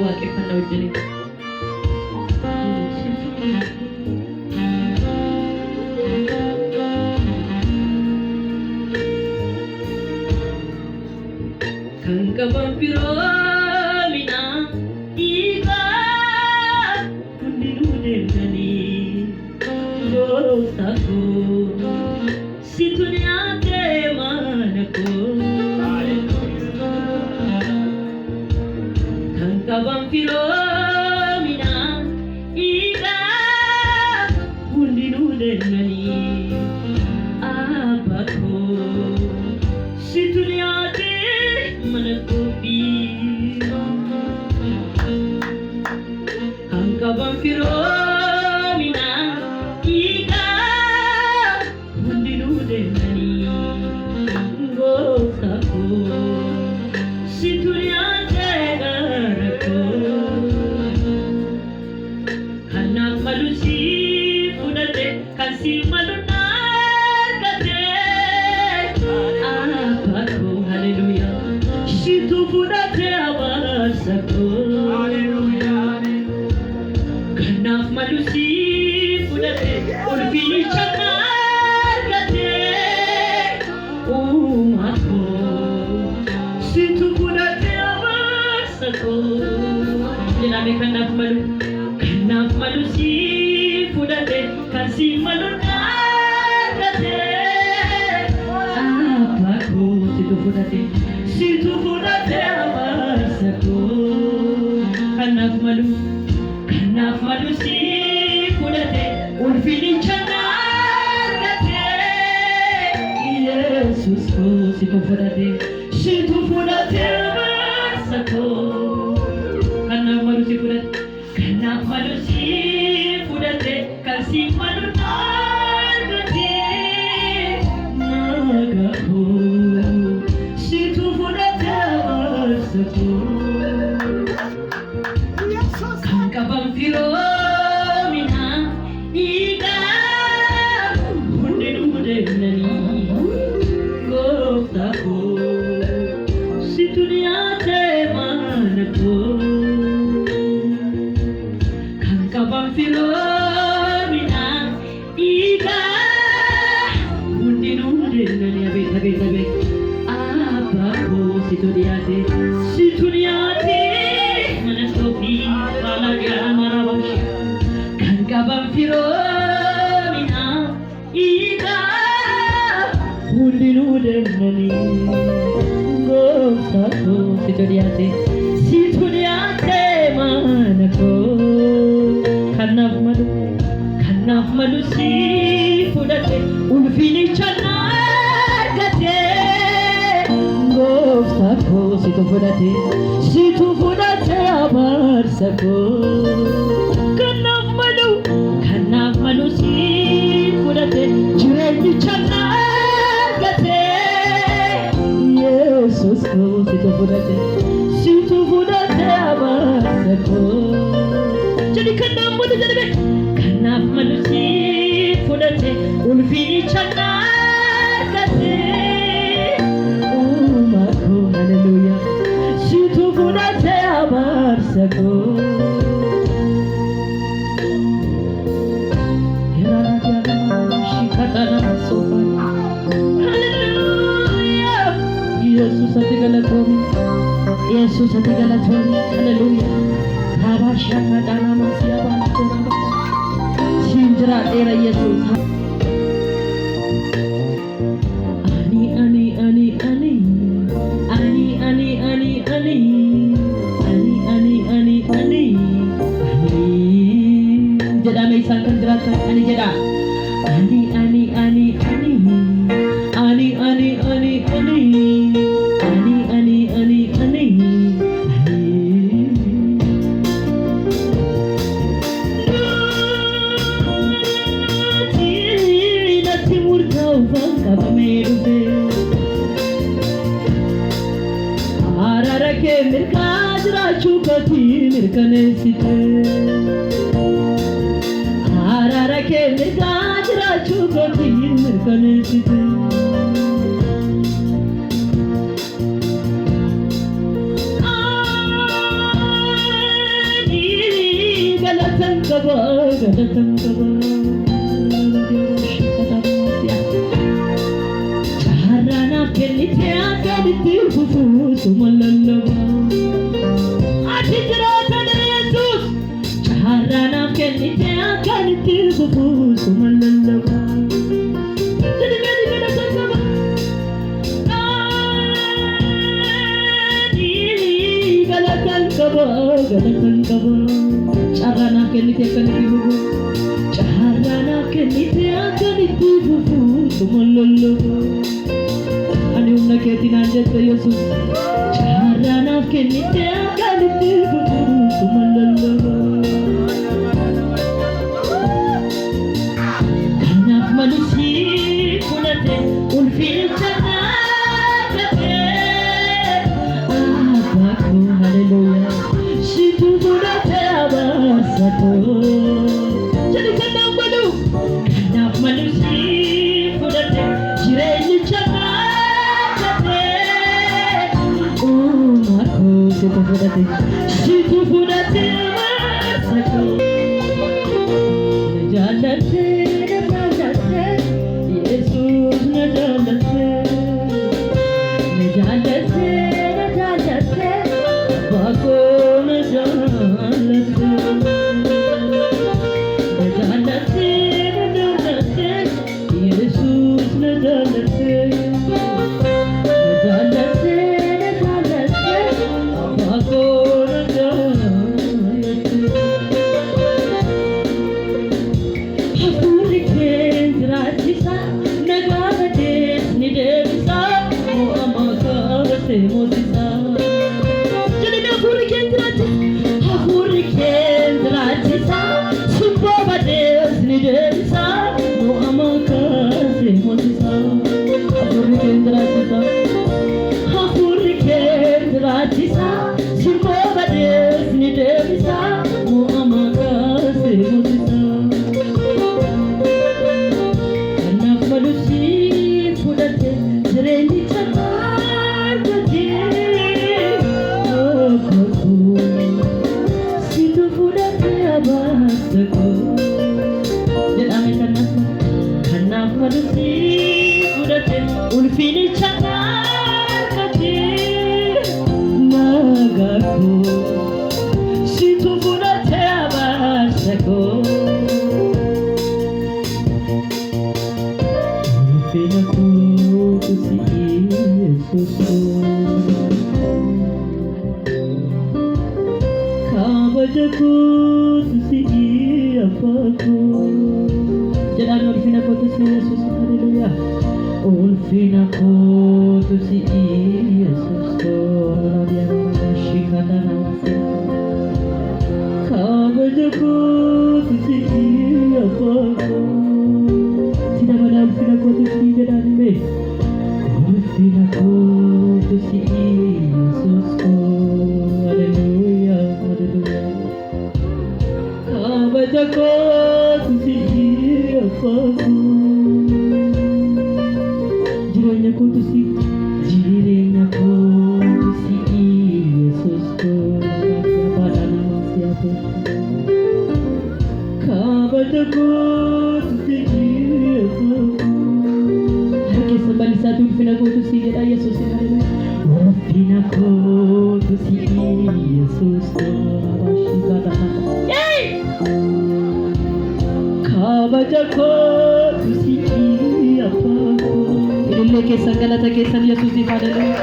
waaqeffannaa wajjin. Kan qaban firoomina dhiigaa hundinuu deemanii gooftaa koo situ nyaatee mana koo. Kan qaban firoomina dhiigaa hundinuu deemanii abbaa koo situ nyaatee mana kopi. Kan qaban firoomina dhiigaa hundinuu deemanii gooftaa koo situ nyaatee gara koo. Kanaaf malu si fudhate kan si malu nargate abbaa koo. Hallelujah. Situ fudhate abaarsa koo. Hallelujah. Kanaaf malu si fudhate ulfinicha nargate uumaa koo. Situ fudhate abaarsa koo. Jedhame kanaaf malu si fudhate kan si malu nargate abbaa koo. Situ fudhate abaarsa koo. Kanaaf malu si fudhate ulfinicha nargate Yesus koo. Situ fudhate abaarsa koo. Kanaaf malu si fudhate kan si malu nargate naga koo. Situ fudhate abaarsa koo. Kan qaban firoomina dhiigaa hundinuu deemanii gooftaa koo situ nyaatee mana koo. Kan qaban firoomina dhiigaa hundinuu deemanii abeet abbaa koo situ nyaatee mana kopi balagaa marabashi. Kan qaban firoomina dhiigaa hundinuu deemanii gooftaa koo situ nyaatee mana koo. Kanaaf malu si fudhate ulfinicha nargate gooftaa koo. Situ fudhate abaarsa koo. Kanaaf malu si fudhate jireenyicha nargate Yesus koo. Situ fudhate abaarsa koo. Jadi kanaaf malu si fudhate ulfinicha nargate uumaa koo. Hallelujah. Situ fudhate abaarsa koo. Hallelujah. Yesus ati galatoomi. Hallelujah. Rabasha kadana masya bantara sinjra tera Yesus. Jeda mai sangkan gerakan ani jeda. galatan qaba chaharanaaf kennite akkamitti fufu suma lallaba ati jiraatana Yesuus chaharanaaf kennite akkamitti fufu suma lallaba galatan qaba chaharanaaf kennite akkamitti fufu chaharanaaf kennite akkamitti fufu suma lallaba ani humna keetiin anjette Yesuus chaharanaaf kennite akkamitti fufu suma lallaba kanaaf malusi fudhate ulfinicha naafate abbako haleluya situ fudhate abaarsato jedhi kanaaf malusi fudhate jireenyicha situ fudhate abaarsato jaalate Yesus na jaalate bako na jaalate Yesus na jaalate bako na jaalate hafuri kendratisa nagavades nidevisa moamaka se mosisa jadina hafuri kendratisa subavades nidevisa moamaka se mosisa hafuri kendratisa subavades nidevisa moamaka se mosisa malusi fudhate jireenyicha naafate abbako situ fudhate abaarsato jedhame kanaaf malusi fudhate ulfinicha naafate nagako situ fudhate abaarsato Finaku si Yesus kabajaku si apaku jalan finaku si Yesus haleluya finaku si Yesus dia shikata nawase kabajaku si apaku tidak ada finaku si jalanme finaku si Yesus haleluya kabajaku si apaku jireenyaku si Yesus pada nama siapa kabajaku si Oke, kembali satu finaku si Yesus haleluya finaku si Yesus abashikata kabajaku si apaku ini kesan galata kesan Yesus haleluya